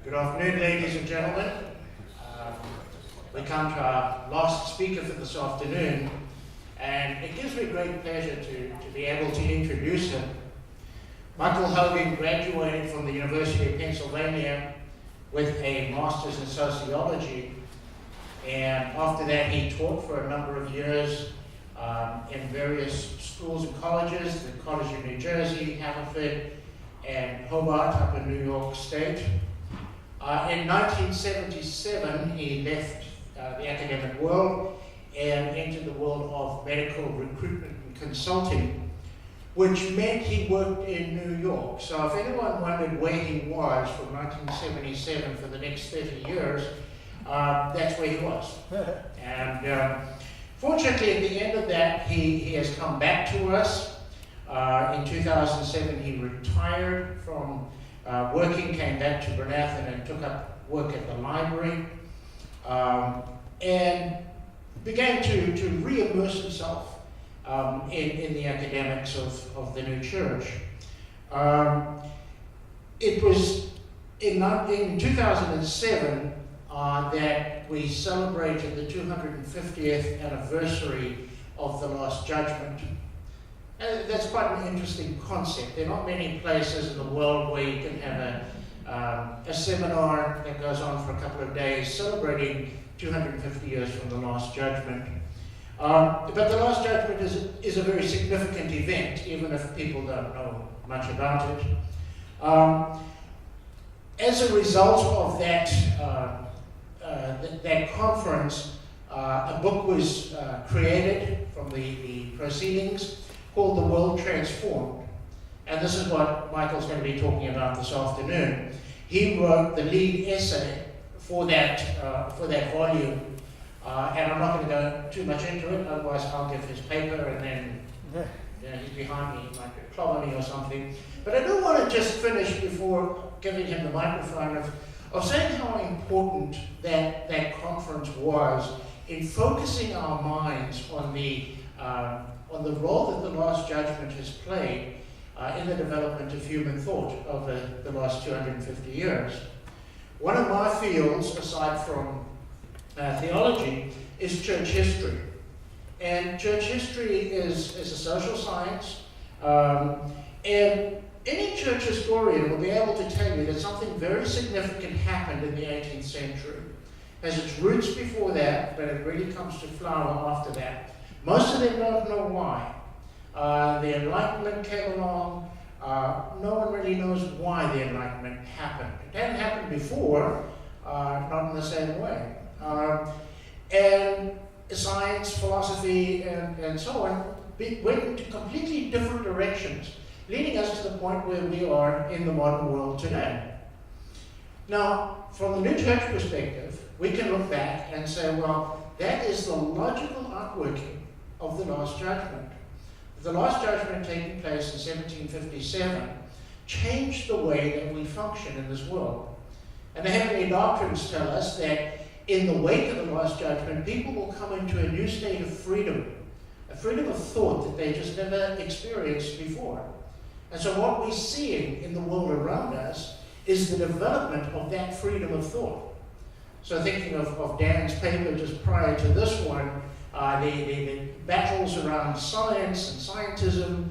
Good afternoon, ladies and gentlemen. We come to our last speaker for this afternoon, and it gives me great pleasure to be able to introduce him. Michael Hogan graduated from the University of Pennsylvania with a master's in sociology, and after that he taught for a number of years in various schools and colleges, the College of New Jersey, Haverford, and Hobart up in New York State. In 1977, he left the academic world and entered the world of medical recruitment and consulting, which meant he worked in New York. So if anyone wondered where he was from 1977 for the next 30 years, that's where he was. And fortunately, at the end of that, he has come back to us. In 2007, he retired from working, came back to Bernathen and took up work at the library, and began to re-immerse himself in the academics of the new church. It was in 2007 that we celebrated the 250th anniversary of the Last Judgment. That's quite an interesting concept. There are not many places in the world where you can have a seminar that goes on for a couple of days celebrating 250 years from the Last Judgment. But the Last Judgment is a very significant event, even if people don't know much about it. As a result of that conference, a book was created from the proceedings called The World Transformed. And this is what Michael's going to be talking about this afternoon. He wrote the lead essay for that volume. And I'm not going to go too much into it, otherwise I'll give his paper and then he's behind me, he might clobber me or something. But I do want to just finish before giving him the microphone of saying how important that conference was in focusing our minds on the role that the Last Judgment has played in the development of human thought over the last 250 years. One of my fields, aside from theology, is church history. And church history is a social science, and any church historian will be able to tell you that something very significant happened in the 18th century. It has its roots before that, but it really comes to flower after that. Most of them don't know why. The Enlightenment came along. No one really knows why the Enlightenment happened. It hadn't happened before, not in the same way. And science, philosophy, and so on went into completely different directions, leading us to the point where we are in the modern world today. Now, from the New Church perspective, we can look back and say, well, that is the logical outworking of the Last Judgment. The Last Judgment taking place in 1757 changed the way that we function in this world. And the heavenly doctrines tell us that in the wake of the Last Judgment, people will come into a new state of freedom, a freedom of thought that they just never experienced before. And so what we're seeing in the world around us is the development of that freedom of thought. So thinking of Dan's paper just prior to this one, the battles around science and scientism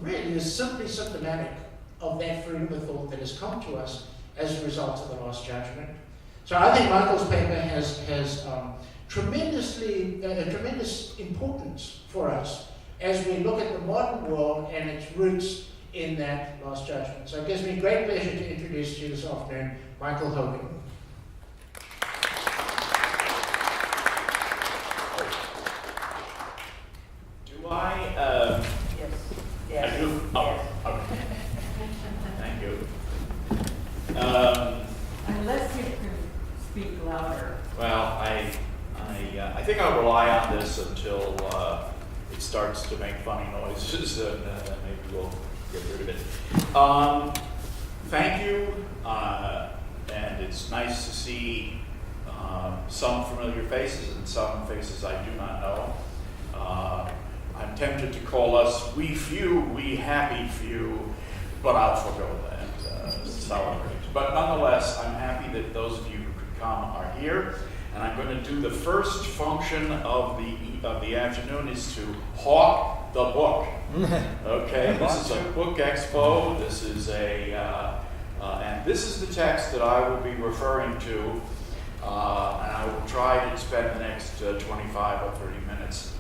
really is simply symptomatic of that freedom of thought that has come to us as a result of the Last Judgment. So I think Michael's paper has tremendous importance for us as we look at the modern world and its roots in that Last Judgment. So it gives me great pleasure to introduce to you this afternoon, Michael Hogan. Yes. I do? Oh, okay. Thank you. Unless you can speak louder. Well, I think I'll rely on this until it starts to make funny noises, and maybe we'll get rid of it. Thank you, and it's nice to see some familiar faces and some faces I do not know. I'm tempted to call us we few, we happy few, but I'll forego that celebration. But nonetheless, I'm happy that those of you who could come are here. And I'm going to do the first function of the afternoon is to hawk the book. Okay, this is a book expo. This is and this is the text that I will be referring to. And I will try to spend the next 25 or 30 minutes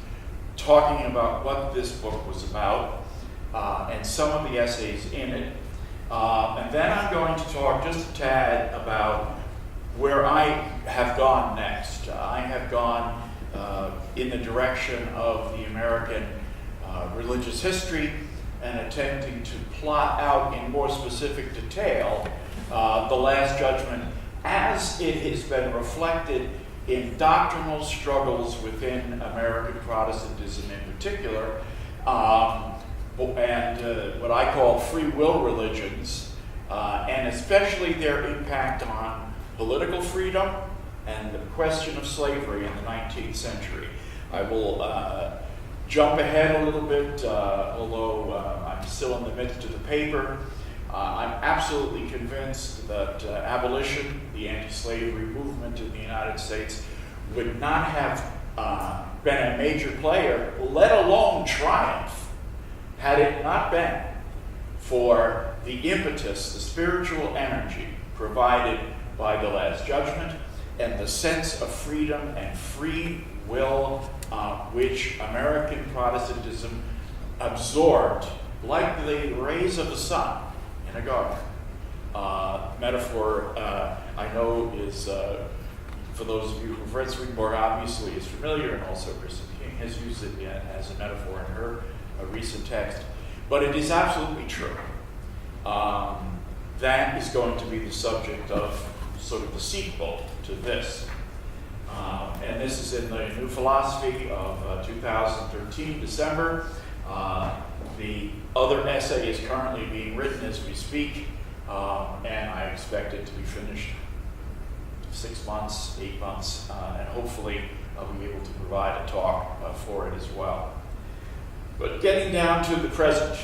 talking about what this book was about and some of the essays in it. And then I'm going to talk just a tad about where I have gone next. I have gone in the direction of the American religious history and attempting to plot out in more specific detail the Last Judgment as it has been reflected in doctrinal struggles within American Protestantism in particular, and what I call free will religions, and especially their impact on political freedom and the question of slavery in the 19th century. I will jump ahead a little bit, although I'm still in the midst of the paper. I'm absolutely convinced that abolition, the anti-slavery movement in the United States, would not have been a major player, let alone triumph, had it not been for the impetus, the spiritual energy provided by the Last Judgment and the sense of freedom and free will which American Protestantism absorbed like the rays of the sun in a garden. Metaphor I know is, for those of you who've read Swedenborg, obviously is familiar, and also Kristen King has used it as a metaphor in her recent text. But it is absolutely true. That is going to be the subject of sort of the sequel to this. And this is in the New Philosophy of 2013, December. The other essay is currently being written as we speak, and I expect it to be finished 6 months, 8 months, and hopefully I'll be able to provide a talk for it as well. But getting down to the present,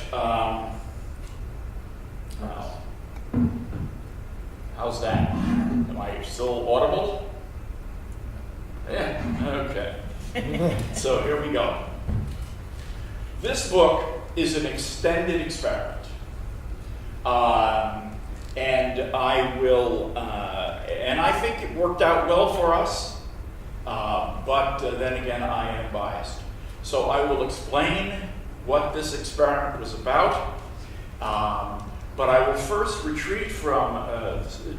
how's that? Am I still audible? Yeah, okay. So here we go. This book is an extended experiment. And I will, and I think it worked out well for us, but then again, I am biased. So I will explain what this experiment was about, but I will first retreat from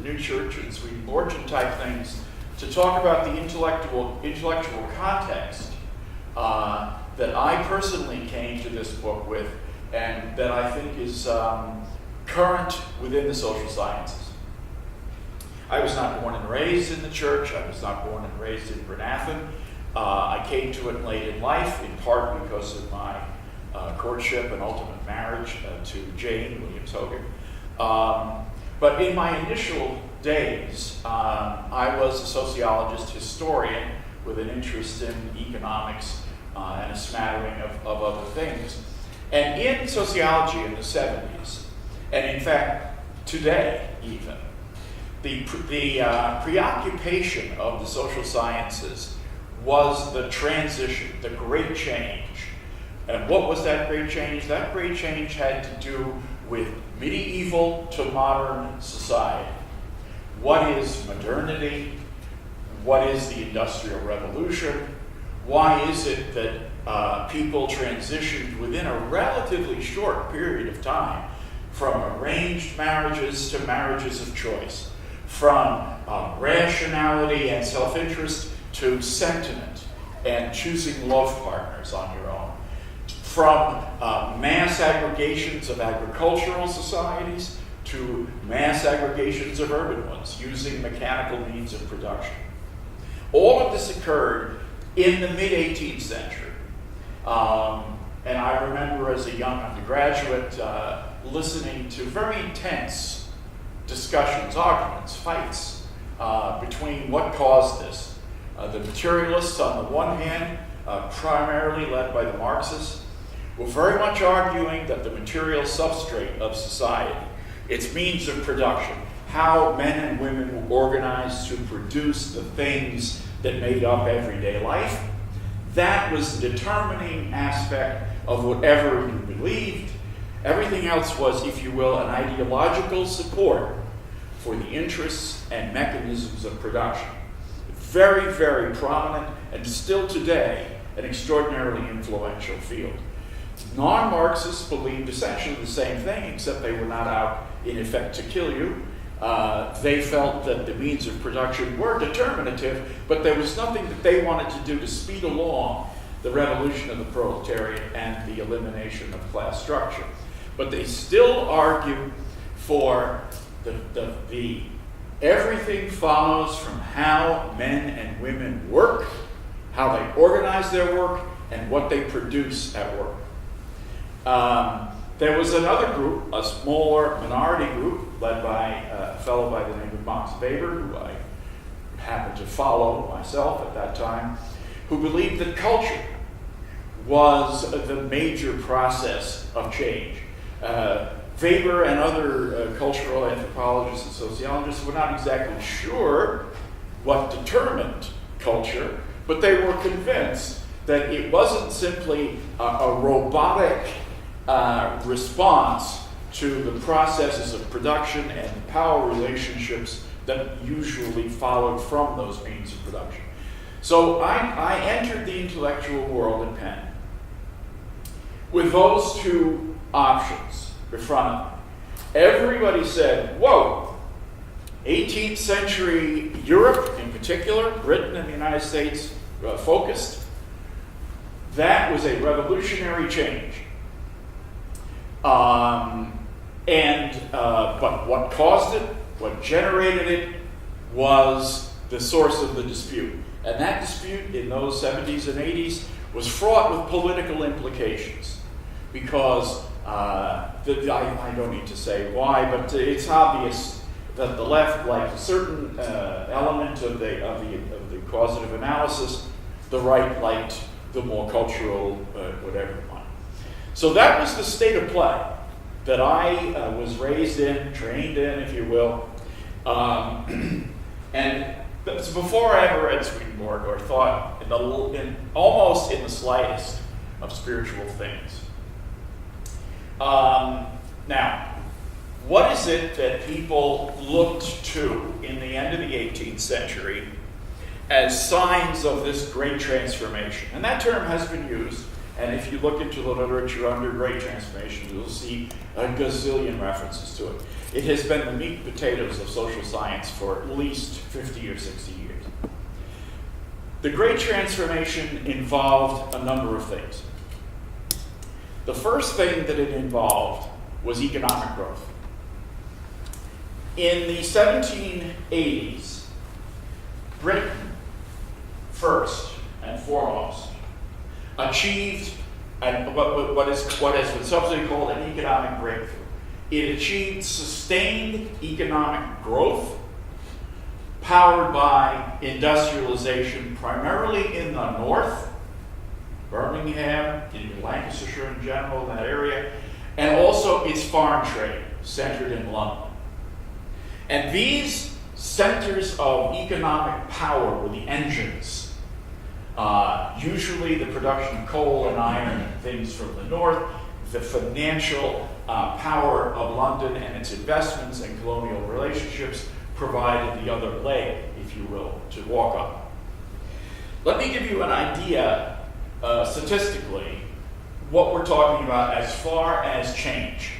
New Church and Swedenborgian type things to talk about the intellectual context that I personally came to this book with, and that I think is current within the social sciences. I was not born and raised in the church. I was not born and raised in Bernathen. I came to it late in life, in part because of my courtship and ultimate marriage to Jane Williams Hogan. But in my initial days, I was a sociologist historian with an interest in economics and a smattering of other things. And in sociology in the 70s, and in fact today even, the preoccupation of the social sciences was the transition, the great change. And what was that great change? That great change had to do with medieval to modern society. What is modernity? What is the Industrial Revolution? Why is it that people transitioned within a relatively short period of time from arranged marriages to marriages of choice, from rationality and self-interest to sentiment and choosing love partners on your own, from mass aggregations of agricultural societies to mass aggregations of urban ones using mechanical means of production. All of this occurred in the mid-18th century. And I remember as a young undergraduate listening to very intense discussions, arguments, fights between what caused this. The materialists on the one hand, primarily led by the Marxists, were very much arguing that the material substrate of society, its means of production, how men and women were organized to produce the things that made up everyday life. That was the determining aspect of whatever you believed. Everything else was, if you will, an ideological support for the interests and mechanisms of production. Very, very prominent, and still today, an extraordinarily influential field. Non-Marxists believed essentially the same thing, except they were not out in effect to kill you. They felt that the means of production were determinative, but there was nothing that they wanted to do to speed along the revolution of the proletariat and the elimination of class structure. But they still argue for the everything follows from how men and women work, how they organize their work, and what they produce at work. There was another group, a smaller minority group, led by a fellow by the name of Max Weber, who I happened to follow myself at that time, who believed that culture was the major process of change. Weber and other cultural anthropologists and sociologists were not exactly sure what determined culture, but they were convinced that it wasn't simply a robotic response to the processes of production and the power relationships that usually followed from those means of production. So I entered the intellectual world in Penn with those two options in front of me. Everybody said, whoa, 18th century Europe in particular, Britain and the United States focused, that was a revolutionary change. But what caused it, what generated it, was the source of the dispute. And that dispute in those 70s and 80s was fraught with political implications. Because, I don't need to say why, but it's obvious that the left liked a certain element of the causative analysis, the right liked the more cultural whatever one. So that was the state of play that I was raised in, trained in, if you will. And before I ever read Swedenborg or thought almost in the slightest of spiritual things. Now, what is it that people looked to in the end of the 18th century as signs of this great transformation? And that term has been used, and if you look into the literature under great transformation, you'll see a gazillion references to it. It has been the meat and potatoes of social science for at least 50 or 60 years. The great transformation involved a number of things. The first thing that it involved was economic growth. In the 1780s, Britain, first and foremost, achieved what has been subsequently called an economic breakthrough. It achieved sustained economic growth powered by industrialization, primarily in the north, Birmingham, in Lancashire in general, that area, and also its foreign trade, centered in London. And these centers of economic power were the engines. Usually the production of coal and iron and things from the north, the financial power of London and its investments and colonial relationships provided the other leg, if you will, to walk on. Let me give you an idea, statistically, what we're talking about as far as change.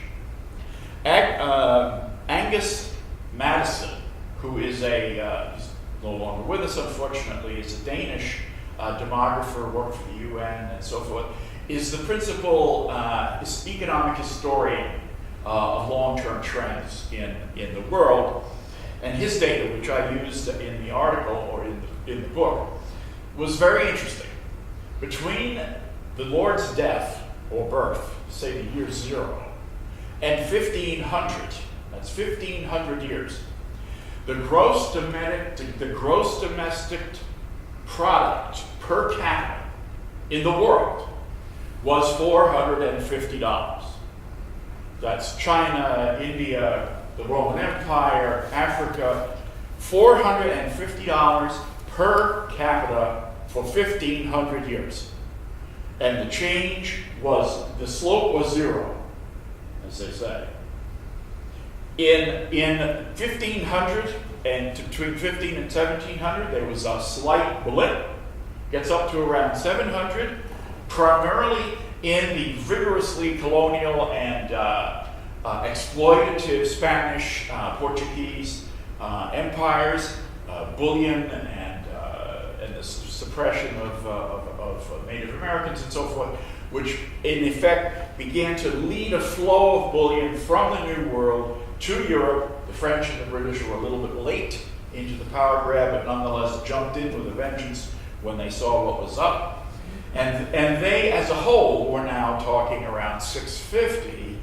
Angus Madison, who is he's no longer with us, unfortunately, is a Danish demographer, worked for the UN and so forth, is the principal economic historian of long-term trends in the world. And his data, which I used in the article or in the book, was very interesting. Between the Lord's death or birth, say the year 0, and 1500, that's 1500 years, the gross domestic product per capita in the world was $450. That's China, India, the Roman Empire, Africa, $450 per capita for 1,500 years. And the change was, the slope was zero, as they say. In 1500 and between 15 and 1700, there was a slight blip, gets up to around 700, primarily in the vigorously colonial and exploitative Spanish, Portuguese empires, bullion and the suppression of Native Americans and so forth, which in effect began to lead a flow of bullion from the New World to Europe. The French and the British were a little bit late into the power grab, but nonetheless jumped in with a vengeance when they saw what was up. And they, as a whole, were now talking around 650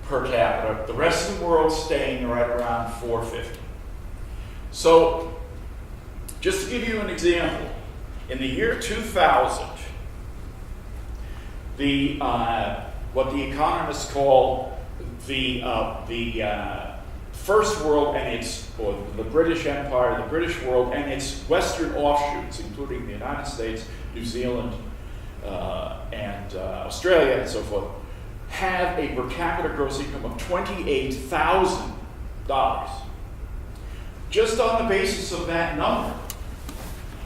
per capita. The rest of the world staying right around 450. So, just to give you an example, in the year 2000, the what the economists call the First World and its, or the British Empire, the British world and its Western offshoots, including the United States, New Zealand, and Australia, and so forth, have a per capita gross income of $28,000. Just on the basis of that number,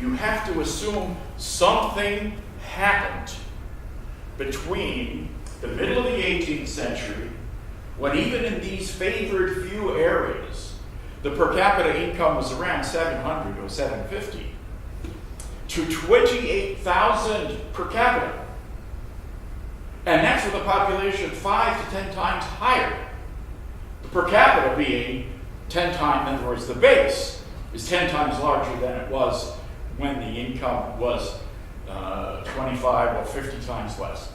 you have to assume something happened between the middle of the 18th century, when even in these favored few areas, the per capita income was around 700 or 750, to 28,000 per capita. And that's with a population 5 to 10 times higher. The per capita being 10 times, in other words, the base is 10 times larger than it was when the income was 25 or 50 times less.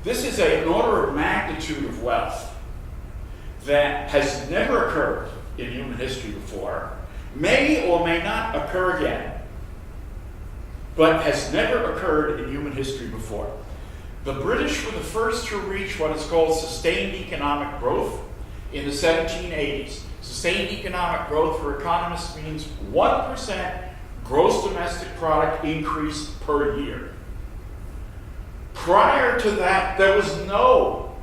This is an order of magnitude of wealth that has never occurred in human history before, may or may not occur again, but has never occurred in human history before. The British were the first to reach what is called sustained economic growth in the 1780s. Sustained economic growth for economists means 1% gross domestic product increase per year. Prior to that, there was no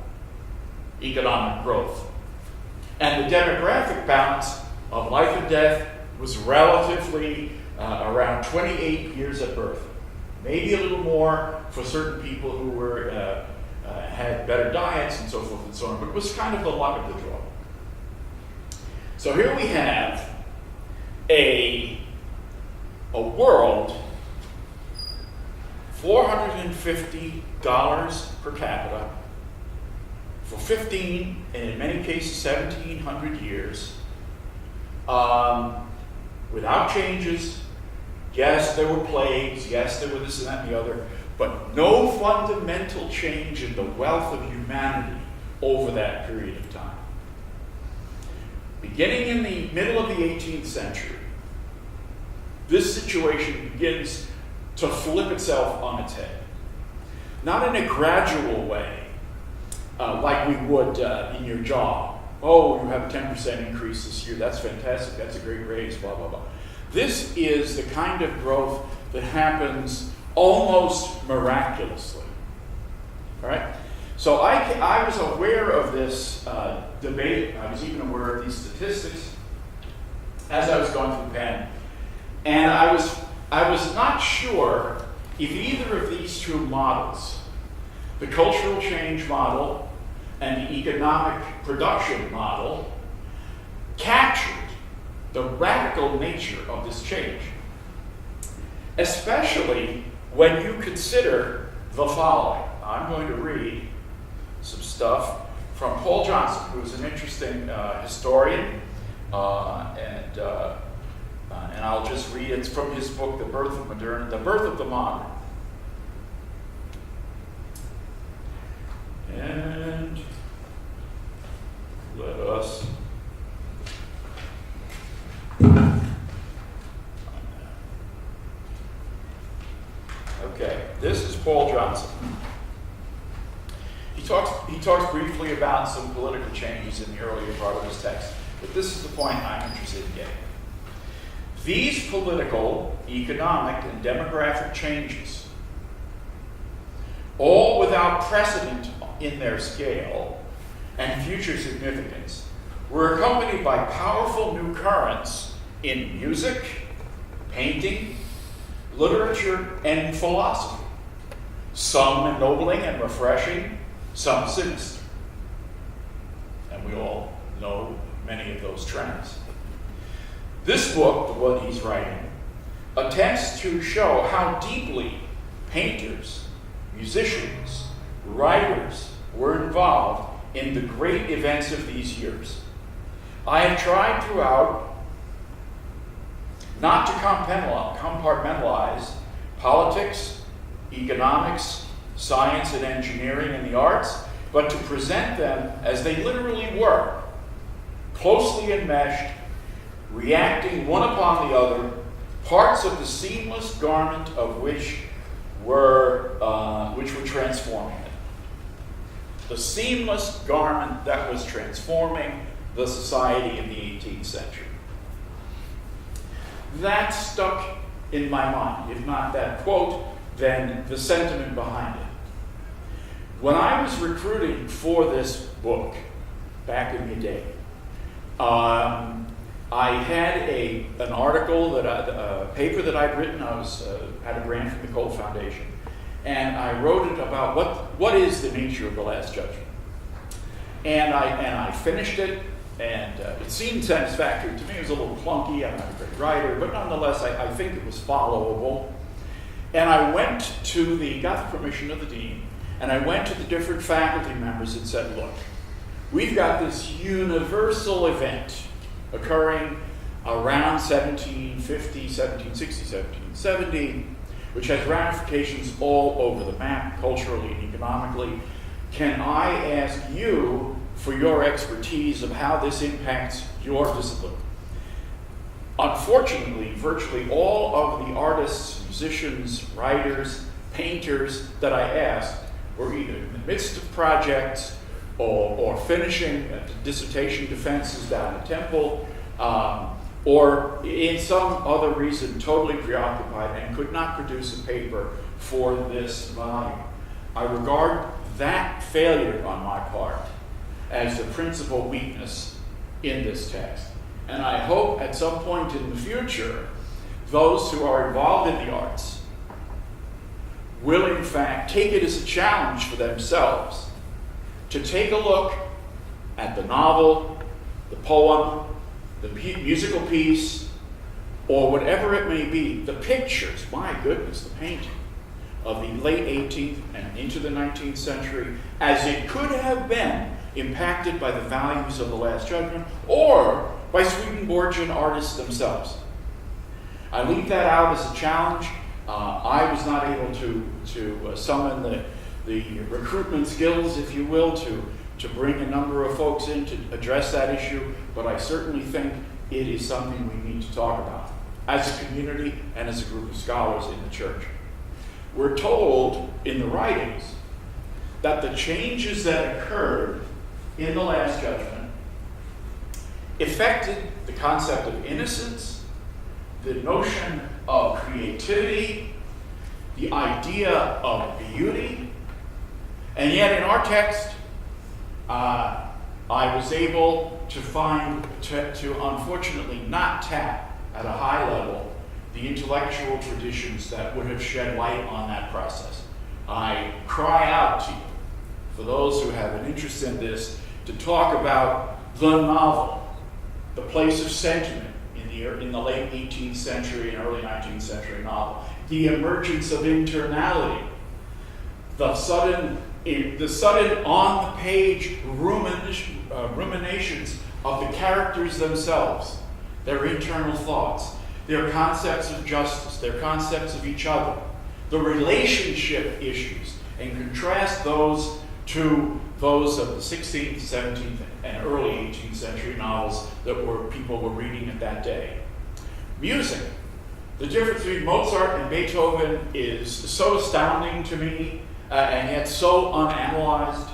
economic growth. And the demographic balance of life and death was relatively around 28 years at birth. Maybe a little more for certain people who were had better diets and so forth and so on, but it was kind of the luck of the draw. So here we have a world, $450 per capita for 15, and in many cases 1,700 years, without changes. Yes, there were plagues. Yes, there were this and that and the other, but no fundamental change in the wealth of humanity over that period of time. Beginning in the middle of the 18th century, this situation begins to flip itself on its head. Not in a gradual way, like we would in your job. Oh, you have a 10% increase this year. That's fantastic. That's a great raise, blah, blah, blah. This is the kind of growth that happens almost miraculously. All right? So I was aware of this debate. I was even aware of these statistics as I was going through Penn. And I was not sure if either of these two models, the cultural change model and the economic production model, captured the radical nature of this change. Especially when you consider the following. I'm going to read some stuff from Paul Johnson, who is an interesting historian, and I'll just read it from his book, The Birth of the Modern. And let us okay, this is Paul Johnson. He talks talks briefly about some political changes in the earlier part of his text, but this is the point I'm interested in getting. These political, economic, and demographic changes, all without precedent in their scale and future significance, were accompanied by powerful new currents in music, painting, literature, and philosophy, some ennobling and refreshing, some sinister. And we all know many of those trends. This book, the one he's writing, attempts to show how deeply painters, musicians, writers were involved in the great events of these years. I have tried throughout not to compartmentalize politics, economics, science and engineering, and the arts, but to present them as they literally were, closely enmeshed, reacting one upon the other, parts of the seamless garment of which were transforming it. The seamless garment that was transforming the society in the 18th century. That stuck in my mind. If not that quote, then the sentiment behind it. When I was recruiting for this book back in the day, I had an article a paper that I'd written. I had a grant from the Cole Foundation, and I wrote it about what is the nature of the Last Judgment. And I finished it, and it seemed satisfactory to me. It was a little clunky. I'm not a great writer, but nonetheless, I think it was followable. And I got the permission of the dean, and I went to the different faculty members and said, look, we've got this universal event occurring around 1750, 1760, 1770, which has ramifications all over the map, culturally and economically. Can I ask you for your expertise of how this impacts your discipline? Unfortunately, virtually all of the artists, musicians, writers, painters that I asked were either in the midst of projects or finishing dissertation defenses down at Temple, or in some other reason totally preoccupied and could not produce a paper for this volume. I regard that failure on my part as the principal weakness in this text. And I hope at some point in the future, those who are involved in the arts will in fact take it as a challenge for themselves to take a look at the novel, the poem, the musical piece, or whatever it may be, the pictures, my goodness, the painting of the late 18th and into the 19th century, as it could have been impacted by the values of the Last Judgment or by Swedenborgian artists themselves. I leave that out as a challenge. I was not able to summon the recruitment skills, if you will, to bring a number of folks in to address that issue, but I certainly think it is something we need to talk about as a community and as a group of scholars in the church. We're told in the writings that the changes that occurred in the Last Judgment affected the concept of innocence, the notion of creativity, the idea of beauty, and yet in our text, I was able to unfortunately not tap at a high level the intellectual traditions that would have shed light on that process. I cry out to you, for those who have an interest in this, to talk about the novel, the place of sentiment in the late 18th century and early 19th century novel, the emergence of internality, the sudden on-the-page ruminations of the characters themselves, their internal thoughts, their concepts of justice, their concepts of each other, the relationship issues, and contrast those to those of the 16th, 17th, and early 18th century novels that people were reading at that day. Music. The difference between Mozart and Beethoven is so astounding to me, and yet so unanalyzed.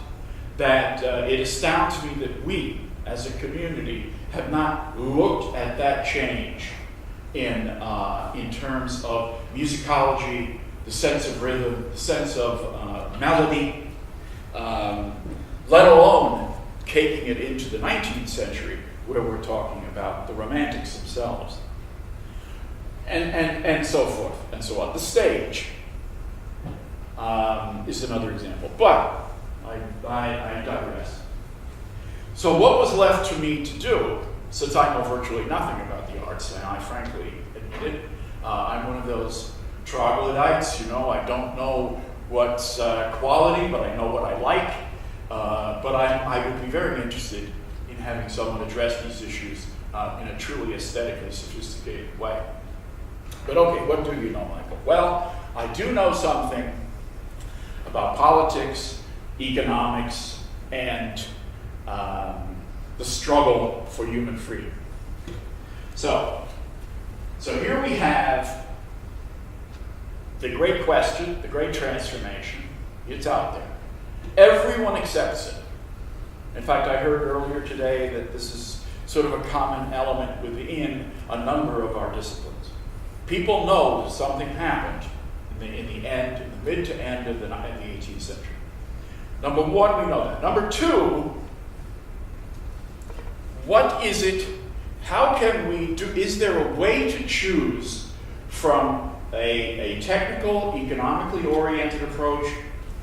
that it astounds me that we, as a community, have not looked at that change in terms of musicology, the sense of rhythm, the sense of melody, let alone taking it into the 19th century, where we're talking about the Romantics themselves, and so forth and so on. The stage is another example, but I digress. So what was left to me to do, since I know virtually nothing about the arts, and I frankly admit it, I'm one of those troglodytes, I don't know what's quality, but I know what I like. But I would be very interested in having someone address these issues in a truly aesthetically sophisticated way. But okay, what do you know, Michael? Well, I do know something about politics, economics, and the struggle for human freedom. So here we have the great question, the great transformation. It's out there. Everyone accepts it. In fact, I heard earlier today that this is sort of a common element within a number of our disciplines. People know that something happened in the mid to end of the 18th century. Number one, we know that. Number two, what is it? How can we do? Is there a way to choose from a technical, economically oriented approach,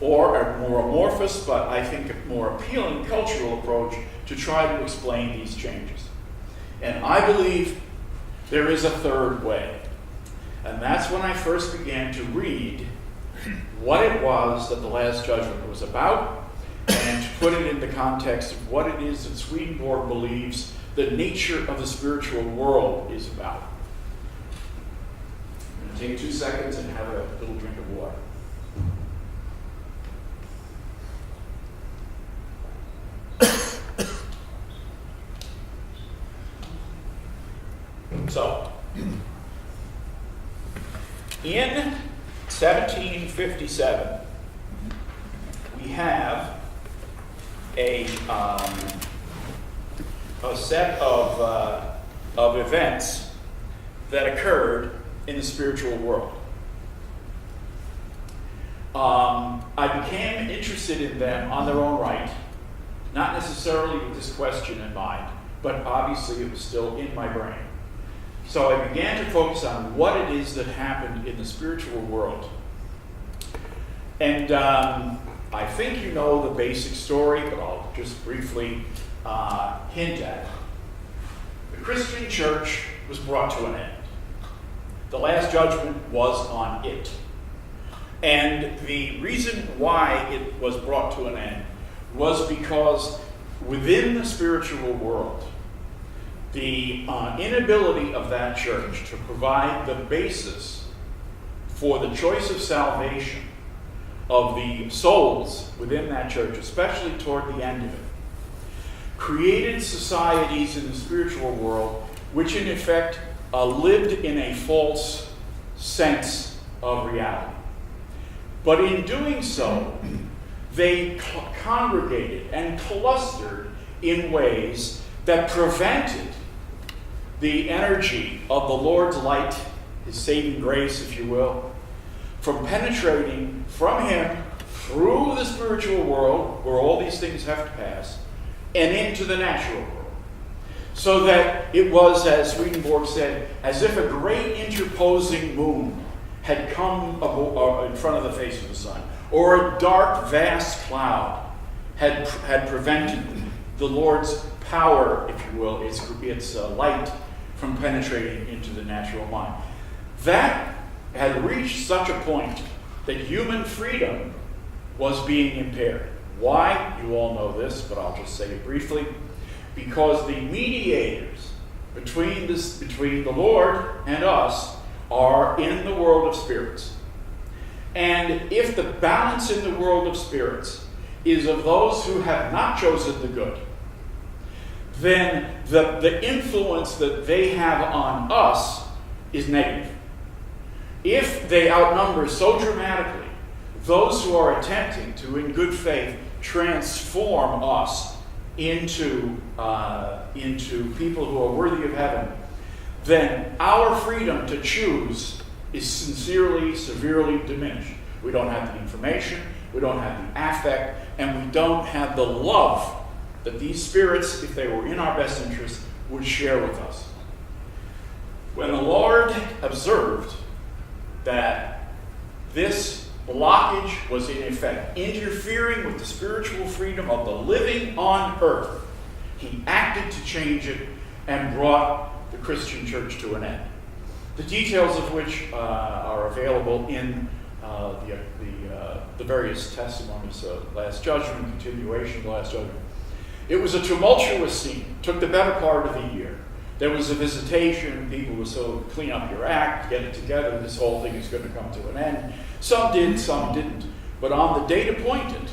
or a more amorphous, but I think a more appealing cultural approach to try to explain these changes? And I believe there is a third way. And that's when I first began to read what it was that the Last Judgment was about, and to put it in the context of what it is that Swedenborg believes the nature of the spiritual world is about. I'm going to take 2 seconds and have a little drink of water. So, in 1757, we have a set of events that occurred in the spiritual world. I became interested in them on their own right, not necessarily with this question in mind, but obviously it was still in my brain. So I began to focus on what it is that happened in the spiritual world. And I think you know the basic story, but I'll just briefly hint at it. The Christian church was brought to an end. The Last Judgment was on it. And the reason why it was brought to an end was because within the spiritual world, the inability of that church to provide the basis for the choice of salvation of the souls within that church, especially toward the end of it, created societies in the spiritual world which in effect lived in a false sense of reality. But in doing so, they congregated and clustered in ways that prevented the energy of the Lord's light, his saving grace, if you will, from penetrating from him through the spiritual world, where all these things have to pass, and into the natural world. So that it was, as Swedenborg said, as if a great interposing moon had come in front of the face of the sun, or a dark, vast cloud had prevented the Lord's power, if you will, its light from penetrating into the natural mind. That had reached such a point that human freedom was being impaired. Why? You all know this, but I'll just say it briefly. Because the mediators between the Lord and us are in the world of spirits. And if the balance in the world of spirits is of those who have not chosen the good, then the influence that they have on us is negative. If they outnumber so dramatically those who are attempting to, in good faith, transform us into people who are worthy of heaven, then our freedom to choose is sincerely, severely diminished. We don't have the information, we don't have the affect, and we don't have the love that these spirits, if they were in our best interest, would share with us. When the Lord observed that this blockage was in effect interfering with the spiritual freedom of the living on earth, he acted to change it and brought the Christian church to an end. The details of which are available in the various testimonies of Last Judgment, continuation of the Last Judgment. It was a tumultuous scene. It took the better part of a year. There was a visitation. People were so clean up your act, get it together. This whole thing is going to come to an end. Some did, some didn't. But on the date appointed,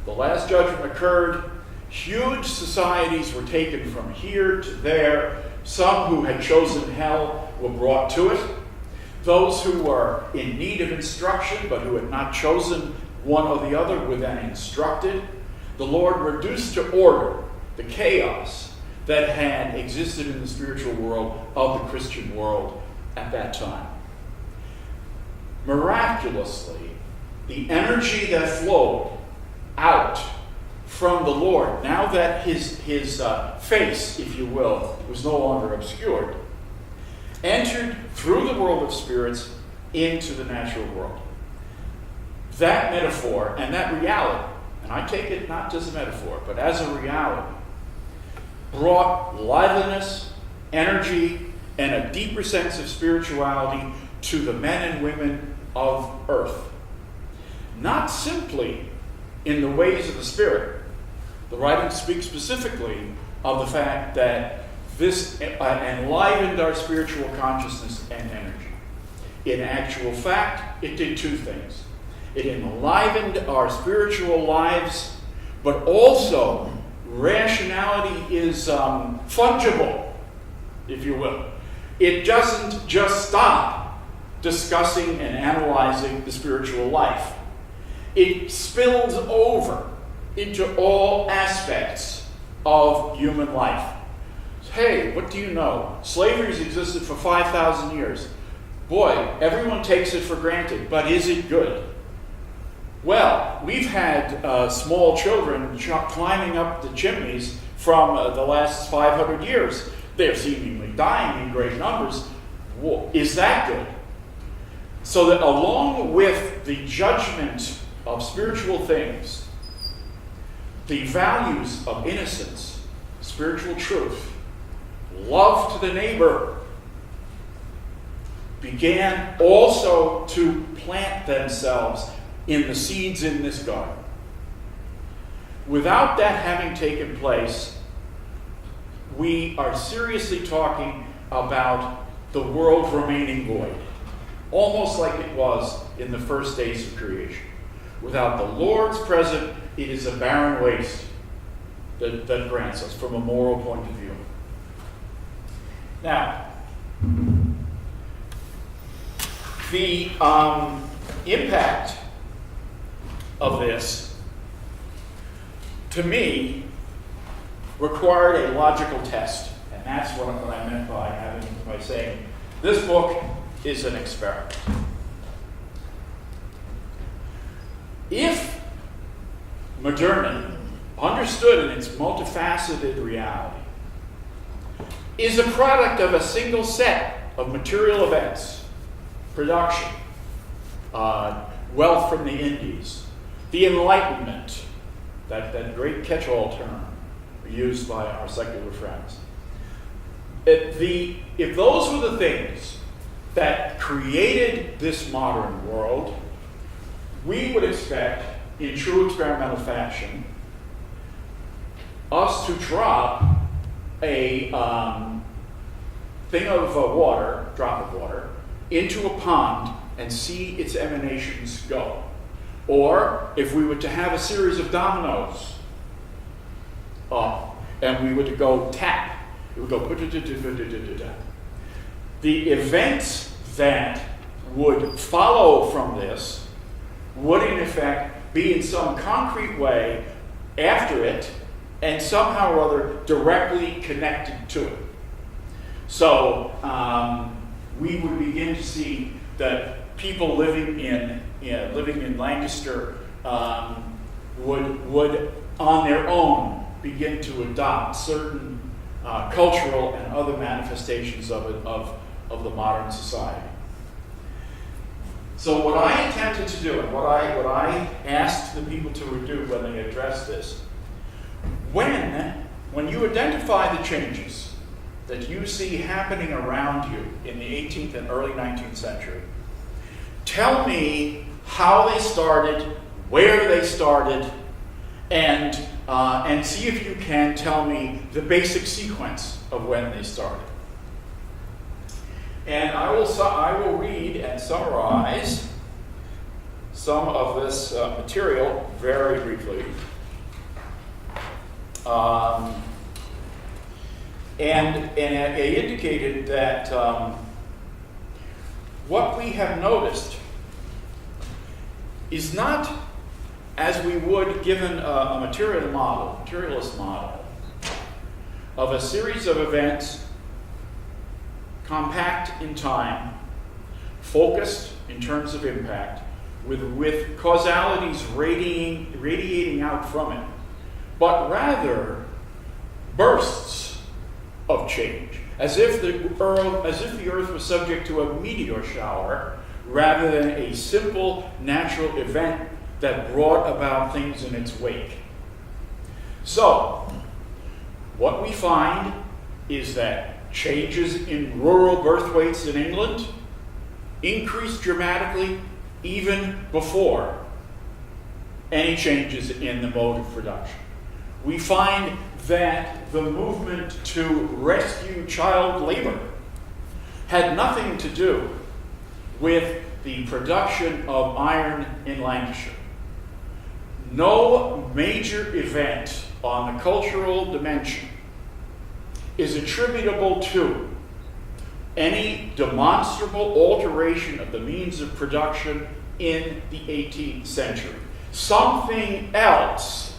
the Last Judgment occurred. Huge societies were taken from here to there. Some who had chosen hell were brought to it. Those who were in need of instruction but who had not chosen one or the other were then instructed. The Lord reduced to order the chaos that had existed in the spiritual world of the Christian world at that time. Miraculously, the energy that flowed out from the Lord, now that his face, if you will, was no longer obscured, entered through the world of spirits into the natural world. That metaphor and that reality, and I take it not as a metaphor, but as a reality, brought liveliness, energy, and a deeper sense of spirituality to the men and women of earth. Not simply in the ways of the Spirit. The writing speaks specifically of the fact that this enlivened our spiritual consciousness and energy. In actual fact, it did two things. It enlivened our spiritual lives, but also rationality is fungible, if you will. It doesn't just stop discussing and analyzing the spiritual life. It spills over into all aspects of human life. Hey, what do you know? Slavery's existed for 5,000 years. Boy, everyone takes it for granted, but is it good? Well, we've had small children climbing up the chimneys from the last 500 years. They're seemingly dying in great numbers. Is that good? So that along with the judgment of spiritual things, the values of innocence, spiritual truth, love to the neighbor, began also to plant themselves in the seeds in this garden. Without that having taken place, we are seriously talking about the world remaining void, almost like it was in the first days of creation. Without the Lord's presence, it is a barren waste that grants us from a moral point of view. Now, the impact of this, to me, required a logical test. And that's what I meant by saying this book is an experiment. If modernity, understood in its multifaceted reality, is a product of a single set of material events, production, wealth from the Indies, the Enlightenment, that great catch-all term used by our secular friends. If those were the things that created this modern world, we would expect, in true experimental fashion, us to drop a drop of water, into a pond and see its emanations go. Or if we were to have a series of dominoes up and we were to go tap, it would go da-da-da-da-da-da-da-da. The events that would follow from this would in effect be in some concrete way after it and somehow or other directly connected to it. So we would begin to see that people living in Lancaster would on their own begin to adopt certain cultural and other manifestations of the modern society. So what I attempted to do, and what I asked the people to do when they addressed this, when you identify the changes that you see happening around you in the 18th and early 19th century, tell me how they started, where they started, and see if you can tell me the basic sequence of when they started. And I will read and summarize some of this material very briefly. And I indicated that what we have noticed is not as we would given a materialist model of a series of events compact in time, focused in terms of impact, with causalities radiating out from it, but rather bursts of change, as if the Earth was subject to a meteor shower rather than a simple natural event that brought about things in its wake. So, what we find is that changes in rural birth weights in England increased dramatically even before any changes in the mode of production. We find that the movement to rescue child labor had nothing to do with the production of iron in Lancashire. No major event on the cultural dimension is attributable to any demonstrable alteration of the means of production in the 18th century. Something else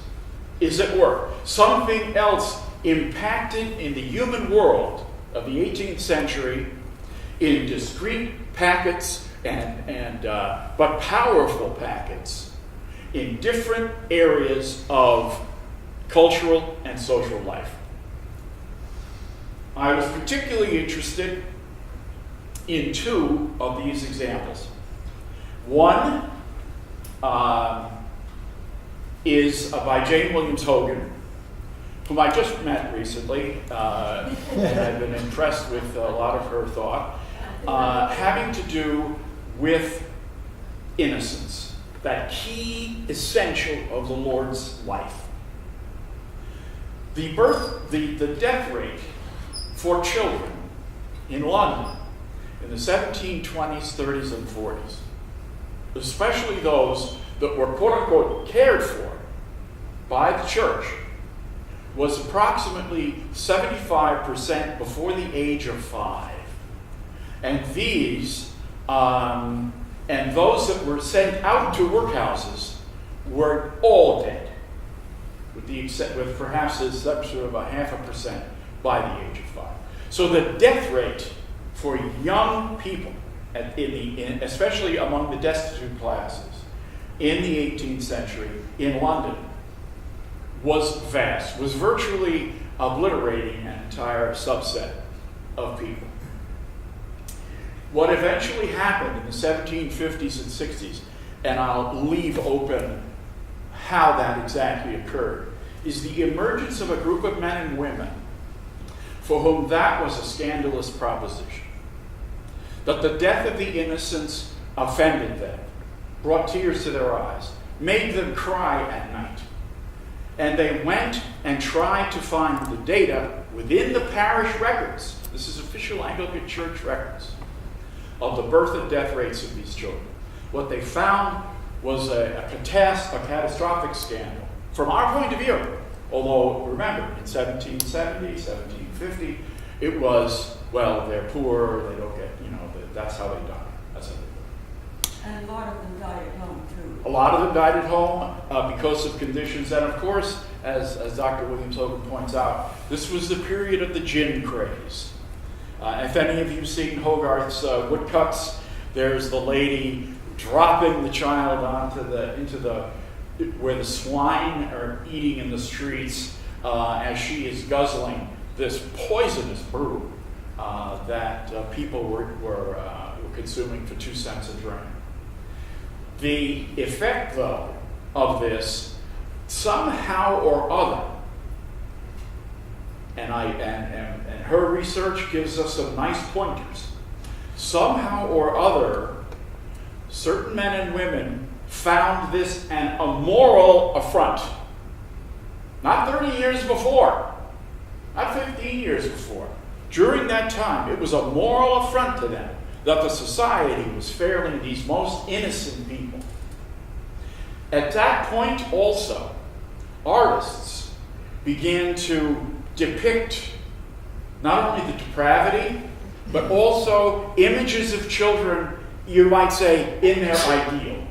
is at work. Something else impacted in the human world of the 18th century in discrete packets but powerful packets in different areas of cultural and social life. I was particularly interested in two of these examples. One is by Jane Williams Hogan, whom I just met recently, and I've been impressed with a lot of her thought, having to do with innocence, that key essential of the Lord's life. The death rate for children in London in the 1720s, 30s, and 40s, especially those that were quote-unquote cared for by the church, was approximately 75% before the age of 5. And and those that were sent out to workhouses were all dead, with perhaps a sort of a 0.5% by the age of 5. So the death rate for young people, especially among the destitute classes, in the 18th century in London was vast, was virtually obliterating an entire subset of people. What eventually happened in the 1750s and 60s, and I'll leave open how that exactly occurred, is the emergence of a group of men and women for whom that was a scandalous proposition. That the death of the innocents offended them, brought tears to their eyes, made them cry at night. And they went and tried to find the data within the parish records, this is official Anglican Church records, of the birth and death rates of these children. What they found was a catastrophic scandal. From our point of view, although remember, in 1770, 1750, it was, well, they're poor, they don't get, that's how they die. That's how they die. And a lot of them died at home, too. A lot of them died at home because of conditions. And of course, as Dr. Williams Hogan points out, this was the period of the gin craze. If any of you have seen Hogarth's woodcuts, there's the lady dropping the child where the swine are eating in the streets as she is guzzling this poisonous brew that people were consuming for 2 cents a drink. The effect, though, of this, somehow or other, and her research gives us some nice pointers, somehow or other, certain men and women found this a moral affront. Not 30 years before, not 15 years before. During that time, it was a moral affront to them that the society was failing these most innocent people. At that point also, artists began to depict not only the depravity, but also images of children, you might say, in their ideal,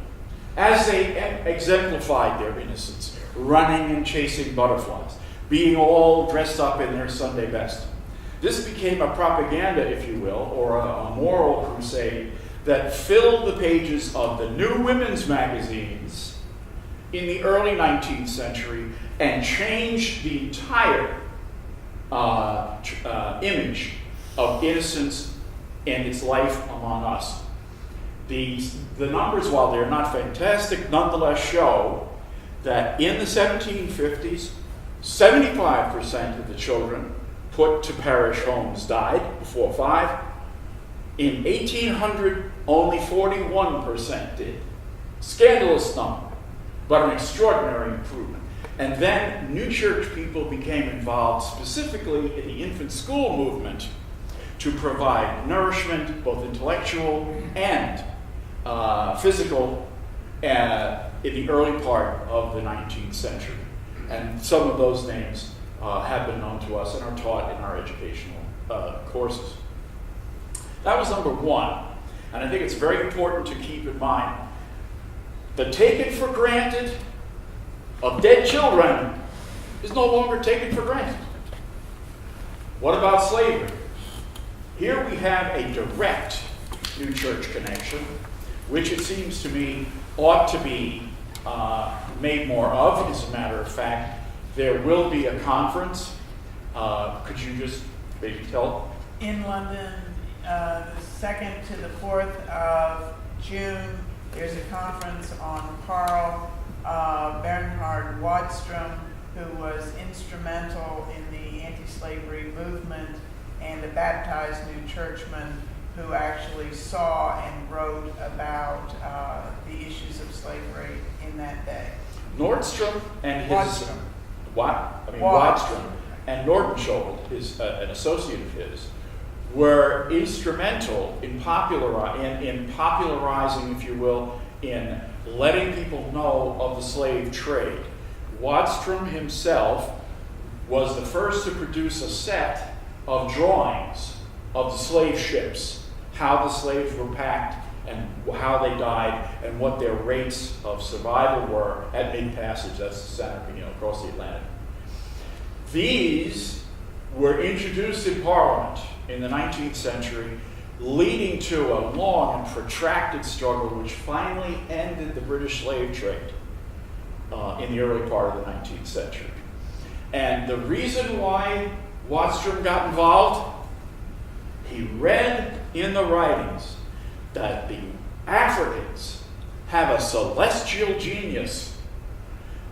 as they exemplified their innocence, running and chasing butterflies, being all dressed up in their Sunday best. This became a propaganda, if you will, or a moral crusade that filled the pages of the new women's magazines in the early 19th century and changed the entire image of innocence and its life among us. The numbers, while they're not fantastic, nonetheless show that in the 1750s, 75% of the children put to parish homes died before 5. In 1800, only 41% did. Scandalous number, but an extraordinary improvement. And then new church people became involved specifically in the infant school movement to provide nourishment, both intellectual and physical, in the early part of the 19th century. And some of those names have been known to us and are taught in our educational courses. That was number one. And I think it's very important to keep in mind the taken for granted of dead children is no longer taken for granted. What about slavery? Here we have a direct new church connection, which it seems to me ought to be made more of. As a matter of fact, there will be a conference. Could you just maybe tell? In London, the 2nd to the 4th of June, there's a conference on Karl Bernhard Wadstrom, who was instrumental in the anti-slavery movement and a baptized new churchman who actually saw and wrote about the issues of slavery in that day. Nordstrom and his... Wadstrom. Wadstrom and Nordenskjold, is an associate of his, were instrumental in popularizing, if you will, in letting people know of the slave trade. Wadstrom himself was the first to produce a set of drawings of the slave ships, how the slaves were packed and how they died and what their rates of survival were at mid-passage, that's the center, across the Atlantic. These were introduced in Parliament in the 19th century, leading to a long and protracted struggle which finally ended the British slave trade in the early part of the 19th century. And the reason why Wadstrom got involved, he read in the writings that the Africans have a celestial genius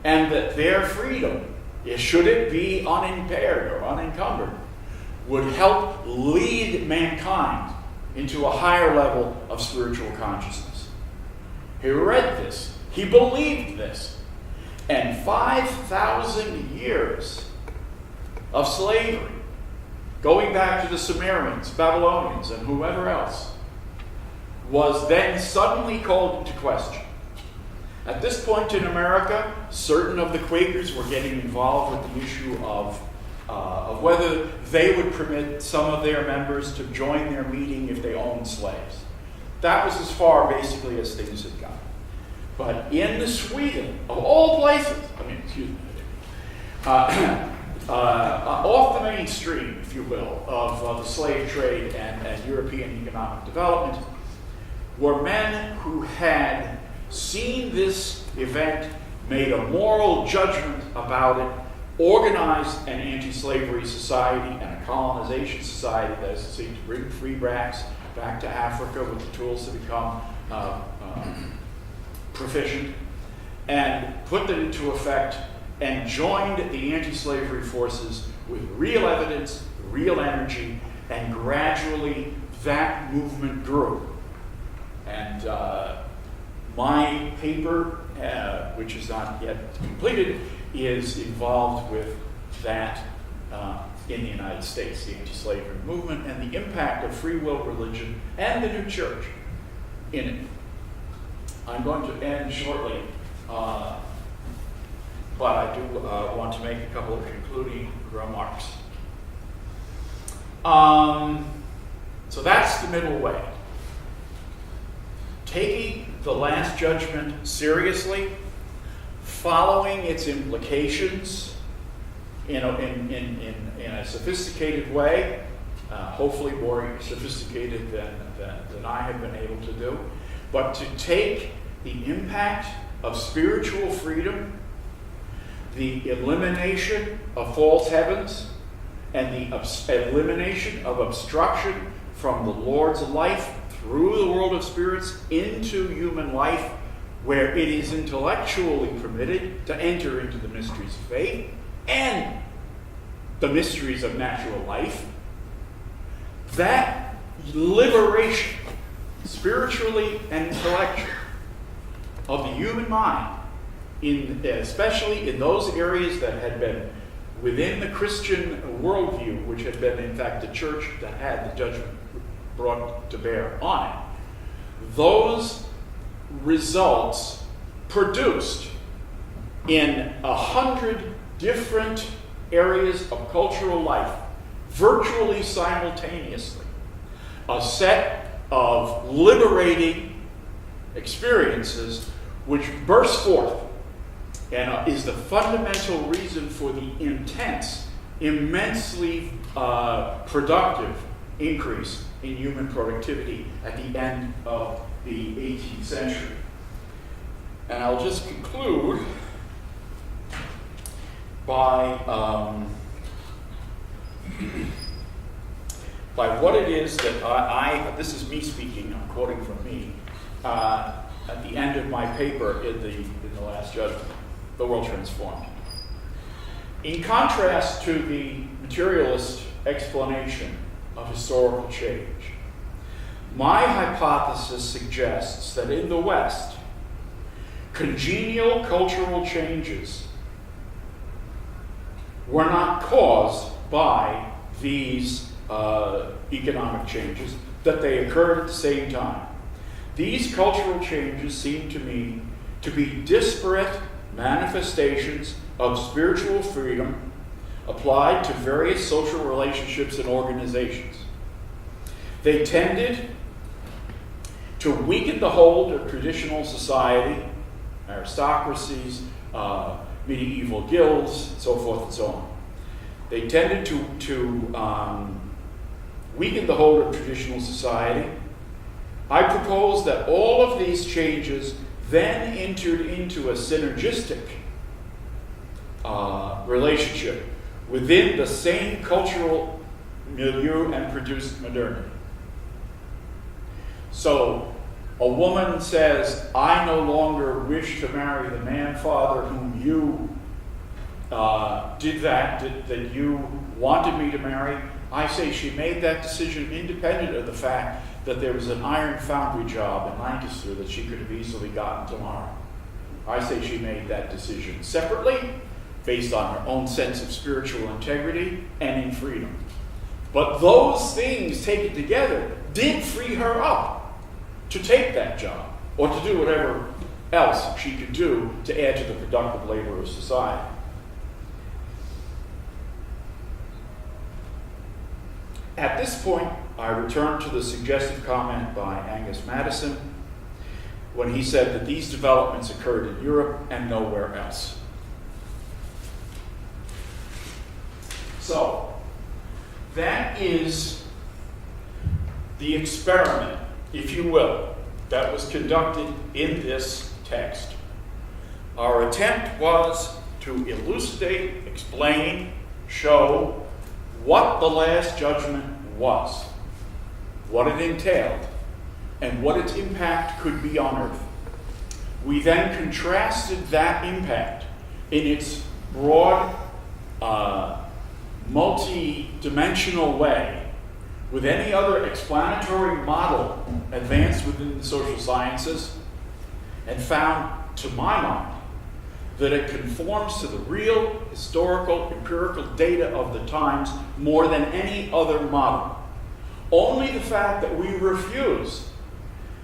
and that their freedom, should it be unimpaired or unencumbered, would help lead mankind into a higher level of spiritual consciousness. He read this. He believed this. And 5,000 years of slavery, going back to the Sumerians, Babylonians, and whoever else, was then suddenly called into question. At this point in America, certain of the Quakers were getting involved with the issue of whether they would permit some of their members to join their meeting if they owned slaves. That was as far, basically, as things had gone. But in the Sweden, of all places, off the main stream, if you will, of the slave trade and European economic development, were men who had seen this event, made a moral judgment about it, organized an anti-slavery society and a colonization society that is to seek to bring free blacks back to Africa with the tools to become proficient, and put that into effect and joined the anti-slavery forces with real evidence, real energy, and gradually that movement grew. And my paper, which is not yet completed, is involved with that in the United States, the anti-slavery movement, and the impact of free will religion and the new church in it. I'm going to end shortly, but I do want to make a couple of concluding remarks. So that's the middle way. Taking the Last Judgment seriously, following its implications in a sophisticated way, hopefully more sophisticated than I have been able to do, but to take the impact of spiritual freedom, the elimination of false heavens, and the elimination of obstruction from the Lord's life through the world of spirits into human life, where it is intellectually permitted to enter into the mysteries of faith and the mysteries of natural life. That liberation, spiritually and intellectually, of the human mind, especially in those areas that had been within the Christian worldview, which had been, in fact, the church that had the judgment brought to bear on it, those results produced in 100 different areas of cultural life, virtually simultaneously, a set of liberating experiences which burst forth and is the fundamental reason for the intense, immensely productive increase in human productivity at the end of the 18th century. And I'll just conclude by what it is that this is me speaking, I'm quoting from me, at the end of my paper in the Last Judgment, The World Transformed. In contrast to the materialist explanation of historical change, my hypothesis suggests that in the West, congenial cultural changes were not caused by these economic changes, that they occurred at the same time. These cultural changes seem to me to be disparate manifestations of spiritual freedom applied to various social relationships and organizations. They tended to weaken the hold of traditional society, aristocracies, medieval guilds, and so forth and so on. They tended to weaken the hold of traditional society. I propose that all of these changes then entered into a synergistic relationship within the same cultural milieu and produced modernity. So a woman says, I no longer wish to marry the man father whom you that you wanted me to marry. I say she made that decision independent of the fact that there was an iron foundry job in Lancaster that she could have easily gotten tomorrow. I say she made that decision separately, based on her own sense of spiritual integrity and in freedom. But those things taken together did free her up to take that job or to do whatever else she could do to add to the productive labor of society. At this point, I return to the suggestive comment by Angus Madison when he said that these developments occurred in Europe and nowhere else. So, that is the experiment, if you will, that was conducted in this text. Our attempt was to elucidate, explain, show what the Last Judgment was, what it entailed, and what its impact could be on earth. We then contrasted that impact in its broad, multi-dimensional way with any other explanatory model advanced within the social sciences, and found, to my mind, that it conforms to the real, historical, empirical data of the times more than any other model. Only the fact that we refuse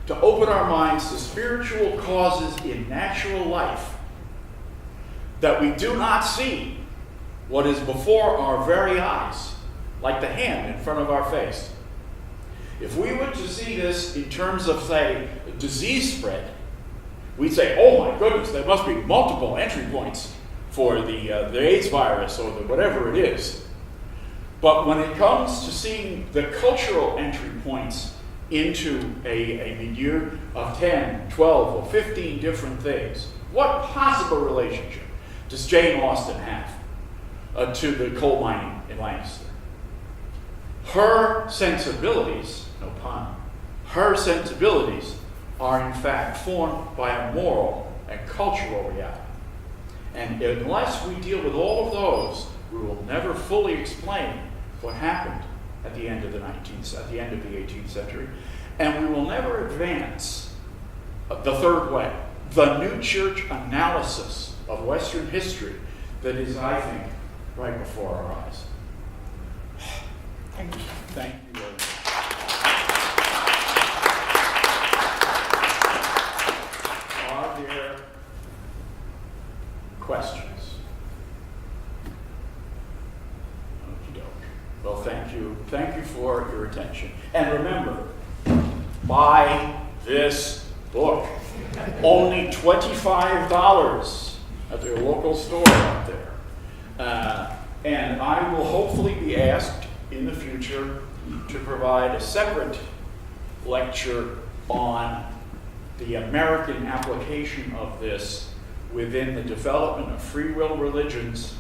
to open our minds to spiritual causes in natural life, that we do not see what is before our very eyes, like the hand in front of our face. If we were to see this in terms of, say, disease spread, we'd say, oh my goodness, there must be multiple entry points for the AIDS virus or the whatever it is. But when it comes to seeing the cultural entry points into a milieu of 10, 12, or 15 different things, what possible relationship does Jane Austen have to the coal mining in Lancaster? Her sensibilities, no pun, her sensibilities are in fact formed by a moral and cultural reality. And unless we deal with all of those, we will never fully explain what happened at the end of the 18th century, and we will never advance the third way, the new church analysis of Western history that is, I think, right before our eyes. Thank you. Thank you very much. Are there questions? Okey-doke. Well, thank you. Thank you for your attention. And remember, buy this book. Only $25 at your local store out there. And I will hopefully be asked in the future to provide a separate lecture on the American application of this within the development of free will religions.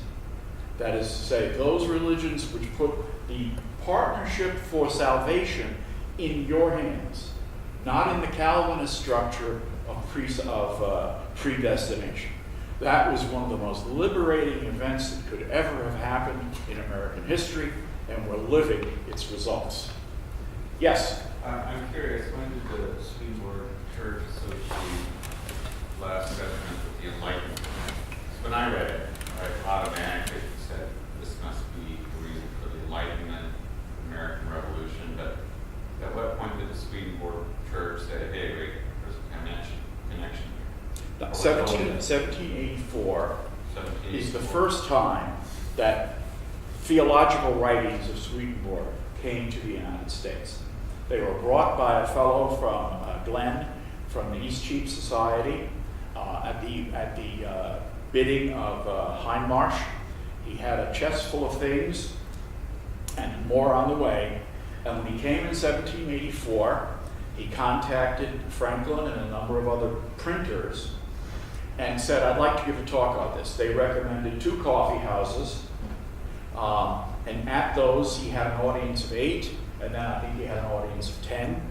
That is to say, those religions which put the partnership for salvation in your hands, not in the Calvinist structure of predestination. That was one of the most liberating events that could ever have happened in American history, and we're living its results. Yes? I'm curious, when did the Swedenborg Church associate Last Judgment with the Enlightenment? When I read it, I automatically said this must be the reason for the Enlightenment, the American Revolution, but at what point did the Swedenborg Church say, hey, wait, there's a connection here? 1784 is the first time that theological writings of Swedenborg came to the United States. They were brought by a fellow from Glenn, from the Eastcheap Society, at the bidding of Hindmarsh. He had a chest full of things, and more on the way. And when he came in 1784, he contacted Franklin and a number of other printers and said, I'd like to give a talk on this. They recommended 2 coffee houses, and at those he had an audience of 8, and then I think he had an audience of 10,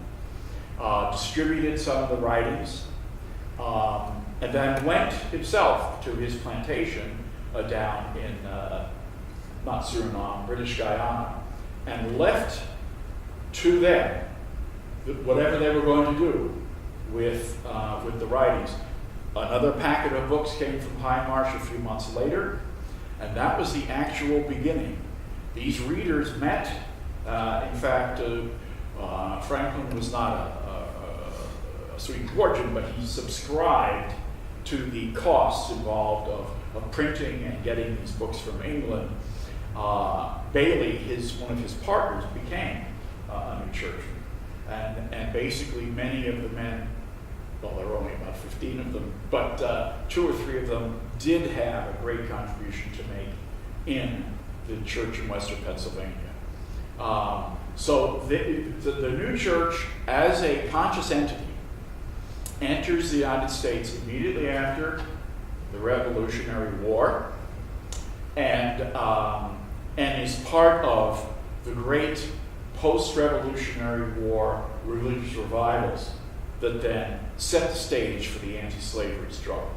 distributed some of the writings, and then went himself to his plantation down in, not Suriname, British Guyana, and left to them whatever they were going to do with the writings. Another packet of books came from Hindmarsh a few months later, and that was the actual beginning. These readers met. In fact, Franklin was not a Swedenborgian, but he subscribed to the costs involved of printing and getting these books from England. Bailey, one of his partners, became a new church. And basically many of the men, well, there were only about 15 of them, but 2 or 3 of them did have a great contribution to make in the church in Western Pennsylvania. So the new church, as a conscious entity, enters the United States immediately after the Revolutionary War, and is part of the great post-Revolutionary War religious revivals that then set the stage for the anti-slavery struggle.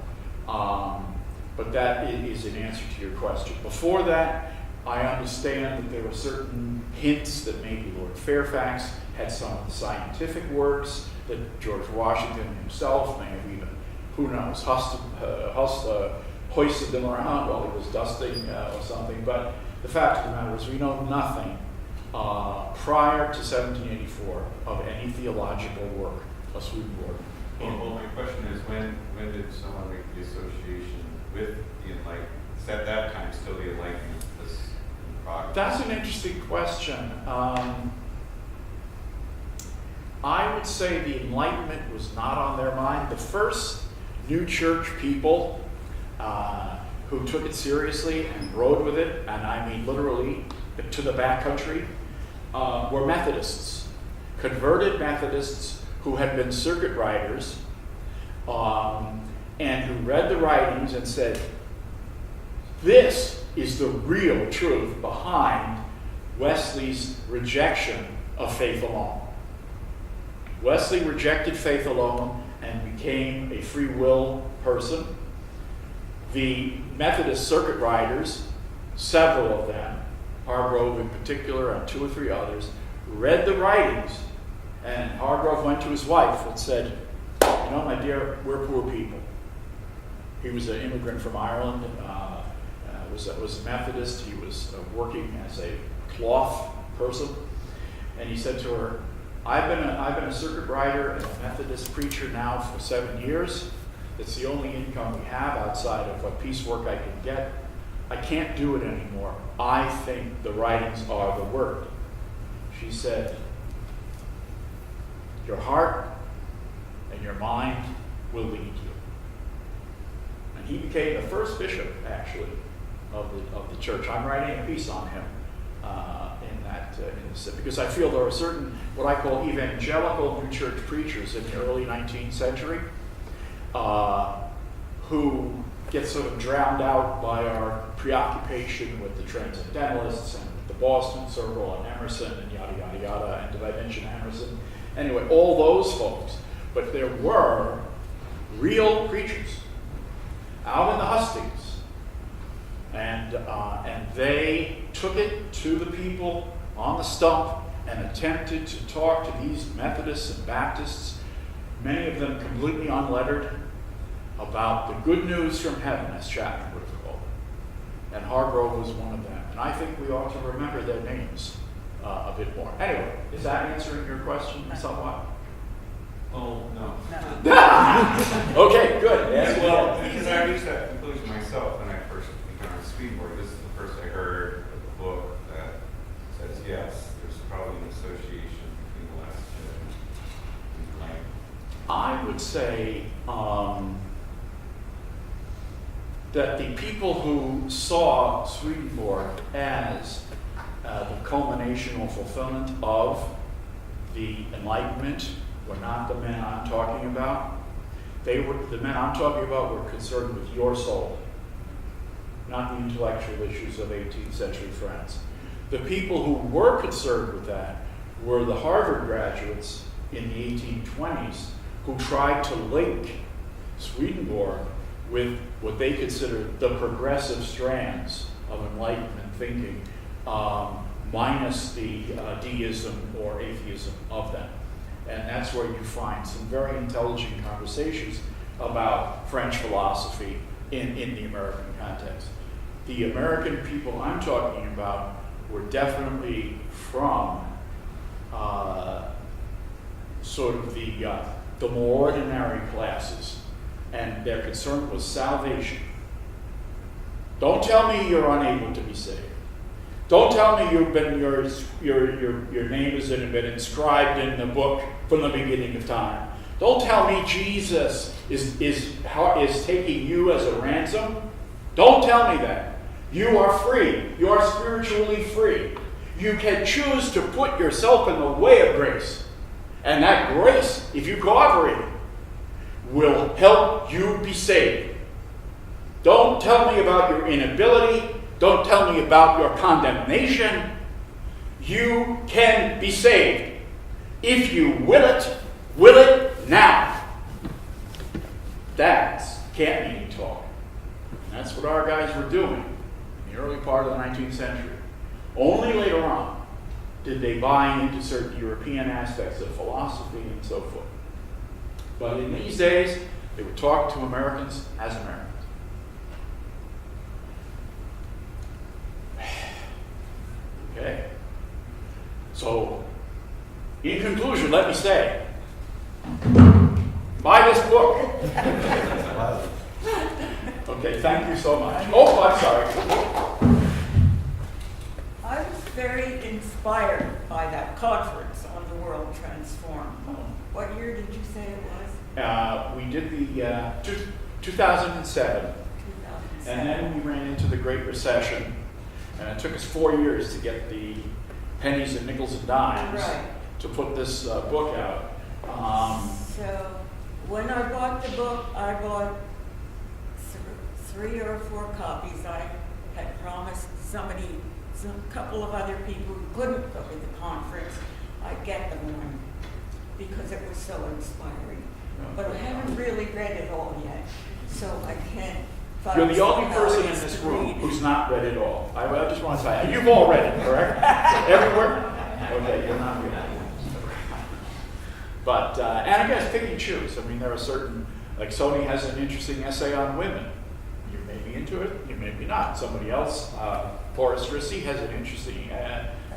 But that is an answer to your question. Before that, I understand that there were certain hints that maybe Lord Fairfax had some of the scientific works, that George Washington himself may have even, who knows, hoisted them around while he was dusting or something. But the fact of the matter is we know nothing prior to 1784 of any theological work of Swedenborg. Well, my question is, when did someone make the association with the Enlightenment? At that time, still the Enlightenment was in progress. That's an interesting question. I would say the Enlightenment was not on their mind. The first new church people who took it seriously and rode with it, and I mean literally to the backcountry, were Methodists, converted Methodists who had been circuit riders, and who read the writings and said, this is the real truth behind Wesley's rejection of faith alone. Wesley rejected faith alone and became a free will person. The Methodist circuit riders, several of them, Hargrove in particular and 2 or 3 others, read the writings, and Hargrove went to his wife and said, you know, my dear, we're poor people. He was an immigrant from Ireland, was a Methodist. He was working as a cloth person, and he said to her, I've been a circuit rider and a Methodist preacher now for 7 years. It's the only income we have outside of what piecework I can get. I can't do it anymore. I think the writings are the word. She said, your heart and your mind will lead you. And he became the first bishop, actually, of the church. I'm writing a piece on him in this, because I feel there are certain what I call evangelical new church preachers in the early 19th century who get sort of drowned out by our preoccupation with the Transcendentalists and the Boston Circle and Emerson and yada, yada, yada. And did I mention Emerson? Anyway, all those folks. But there were real preachers out in the hustings. And they took it to the people on the stump and attempted to talk to these Methodists and Baptists, many of them completely unlettered, about the good news from heaven, as Chapman would have called it. And Hargrove was one of them. And I think we ought to remember their names a bit more. Anyway, is that answering your question somewhat? Oh, no. Okay, good. Yeah, well, because I reached that conclusion myself when I first became a Swedenborg. This is the first I heard of the book that says, yes, there's probably an association between the last and Enlightenment. I would say that the people who saw Swedenborg as the culmination or fulfillment of the Enlightenment were not the men I'm talking about. The men I'm talking about were concerned with your soul, not the intellectual issues of 18th century France. The people who were concerned with that were the Harvard graduates in the 1820s who tried to link Swedenborg with what they considered the progressive strands of Enlightenment thinking, minus the deism or atheism of them. And that's where you find some very intelligent conversations about French philosophy in the American context. The American people I'm talking about were definitely from sort of the more ordinary classes, and their concern was salvation. Don't tell me you're unable to be saved. Don't tell me you've been your name has been inscribed in the book from the beginning of time. Don't tell me Jesus is taking you as a ransom. Don't tell me that. You are free. You are spiritually free. You can choose to put yourself in the way of grace. And that grace, if you cooperate, will help you be saved. Don't tell me about your inability. Don't tell me about your condemnation. You can be saved. If you will it now. That's camp meeting talk. And that's what our guys were doing in the early part of the 19th century. Only later on did they buy into certain European aspects of philosophy and so forth. But in these days, they would talk to Americans as Americans. Okay. So, in conclusion, let me say, buy this book. Okay, thank you so much. Oh, I'm sorry. I was very inspired by that conference on the World Transformed. What year did you say it was? We did the 2007, 2007. and then we ran into the Great Recession, and it took us 4 years to get the pennies and nickels and dimes Right. to put this book out. So when I bought the book, I bought 3 or 4 copies. I had promised a couple of other people who couldn't go to the conference, I'd get them one because it was so inspiring. But I haven't really read it all yet, so I can't. You're the only person in this room who's not read it all. I just want to say, you've all read it, correct? Everywhere? Okay, you're not reading it. But, and I guess pick and choose. I mean, there are certain, like Sony has an interesting essay on women. You may be into it, you may be not. Somebody else, Forrest Rissy, has an interesting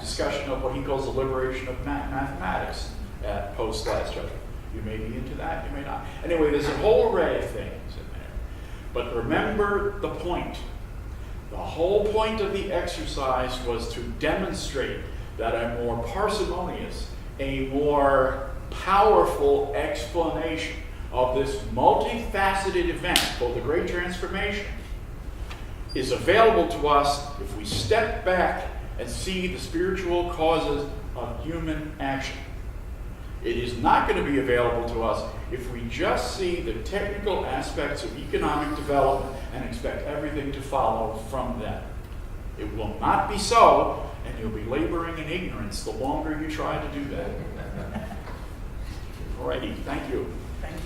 discussion of what he calls the liberation of mathematics at post-last judgment. You may be into that, you may not. Anyway, there's a whole array of things in there. But remember the point. The whole point of the exercise was to demonstrate that a more parsimonious, a more powerful explanation of this multifaceted event called the Great Transformation is available to us if we step back and see the spiritual causes of human action. It is not going to be available to us if we just see the technical aspects of economic development and expect everything to follow from them. It will not be so, and you'll be laboring in ignorance the longer you try to do that. Alrighty, thank you. Thank you.